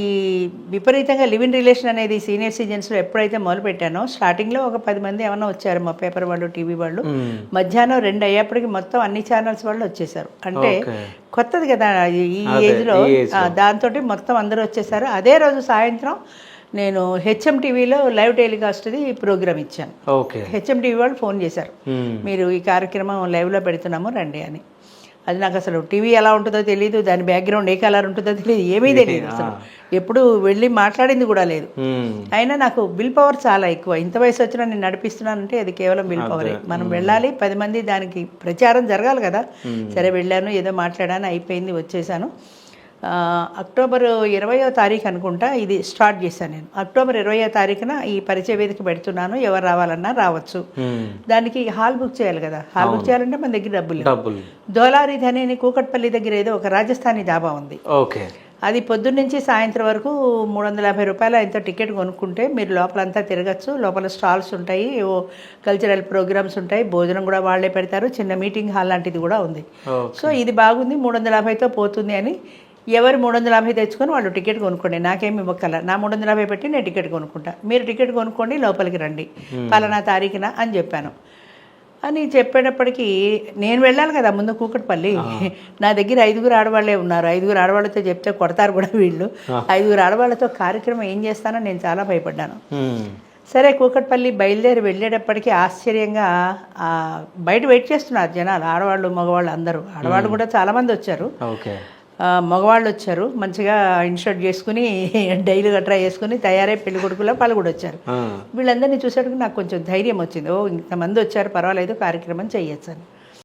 ఈ విపరీతంగా live in relation అనేది సీనియర్ సిటిజన్స్లో ఎప్పుడైతే మొదలు పెట్టానో స్టార్టింగ్లో ఒక 10 మంది ఏమన్నా వచ్చారు, మా పేపర్ వాళ్ళు, టీవీ వాళ్ళు. మధ్యాహ్నం 2 అయ్యేప్పటికి మొత్తం అన్ని ఛానల్స్ వాళ్ళు వచ్చేసారు. అంటే కొత్తది కదా ఈ ఏజ్లో, దాంతో మొత్తం అందరూ వచ్చేసారు. అదే రోజు సాయంత్రం నేను హెచ్ఎం టీవీలో లైవ్ టెలికాస్ట్ది ప్రోగ్రామ్ ఇచ్చాను. హెచ్ఎం టీవీ వాళ్ళు ఫోన్ చేశారు, మీరు ఈ కార్యక్రమం లైవ్లో పెడుతున్నాము రండి అని. అది నాకు అసలు టీవీ ఎలా ఉంటుందో తెలియదు, దాని బ్యాక్గ్రౌండ్ ఏ కలర్ ఉంటుందో తెలియదు, ఏమీ తెలియదు అసలు. ఎప్పుడు వెళ్ళి మాట్లాడింది కూడా లేదు. అయినా నాకు విల్ పవర్ చాలా ఎక్కువ. ఇంత వయసు వచ్చినా నేను నడిపిస్తున్నానంటే అది కేవలం విల్ పవరే. మనం వెళ్ళాలి, 10 మంది దానికి ప్రచారం జరగాలి కదా. సరే వెళ్ళాను, ఏదో మాట్లాడాను, అయిపోయింది, వచ్చేసాను. అక్టోబర్ 20వ తారీఖు అనుకుంటా ఇది స్టార్ట్ చేశాను నేను. అక్టోబర్ 20వ తారీఖున ఈ పరిచయ వేదిక పెడుతున్నాను, ఎవరు రావాలన్నా రావచ్చు. దానికి హాల్ బుక్ చేయాలి కదా. హాల్ బుక్ చేయాలంటే మన దగ్గర డబ్బులు. దోలారి ధని కూకట్పల్లి దగ్గర ఏదో ఒక రాజస్థానీ డాబా ఉంది. అది పొద్దున్న నుంచి సాయంత్రం వరకు 350 రూపాయలు ఎంతో టికెట్ కొనుక్కుంటే మీరు లోపలంతా తిరగచ్చు. లోపల స్టాల్స్ ఉంటాయి, ఏవో కల్చరల్ ప్రోగ్రామ్స్ ఉంటాయి, భోజనం కూడా వాళ్ళే పెడతారు, చిన్న మీటింగ్ హాల్ లాంటిది కూడా ఉంది. సో ఇది బాగుంది, 350తో పోతుంది అని ఎవరు 350 తెచ్చుకొని వాళ్ళు టికెట్ కొనుక్కోండి, నాకేమి ఇవ్వక్కల, నా 350 పెట్టి నేను టికెట్ కొనుక్కుంటా, మీరు టికెట్ కొనుక్కోండి, లోపలికి రండి పలానా తారీఖున అని చెప్పాను. అని చెప్పేటప్పటికీ నేను వెళ్ళాలి కదా ముందు కూకట్పల్లి. నా దగ్గర 5 ఆడవాళ్ళే ఉన్నారు. 5 ఆడవాళ్ళతో చెప్తే కొడతారు కూడా వీళ్ళు. 5 ఆడవాళ్ళతో కార్యక్రమం ఏం చేస్తానో నేను చాలా భయపడ్డాను. సరే కూకట్పల్లి బయలుదేరి వెళ్ళేటప్పటికీ ఆశ్చర్యంగా బయట వెయిట్ చేస్తున్నారు జనాలు, ఆడవాళ్ళు మగవాళ్ళు అందరూ. ఆడవాళ్ళు కూడా చాలామంది వచ్చారు, మగవాళ్ళు వచ్చారు. మంచిగా ఇన్షర్ట్ చేసుకుని డైలీ గట్రా వేసుకుని తయారై పెళ్లి కొడుకులో వాళ్ళు కూడా వచ్చారు. వీళ్ళందరినీ చూసేటప్పుడు నాకు కొంచెం ధైర్యం వచ్చింది. ఓ ఇంతమంది వచ్చారు, పర్వాలేదు, కార్యక్రమం చేయొచ్చు అని.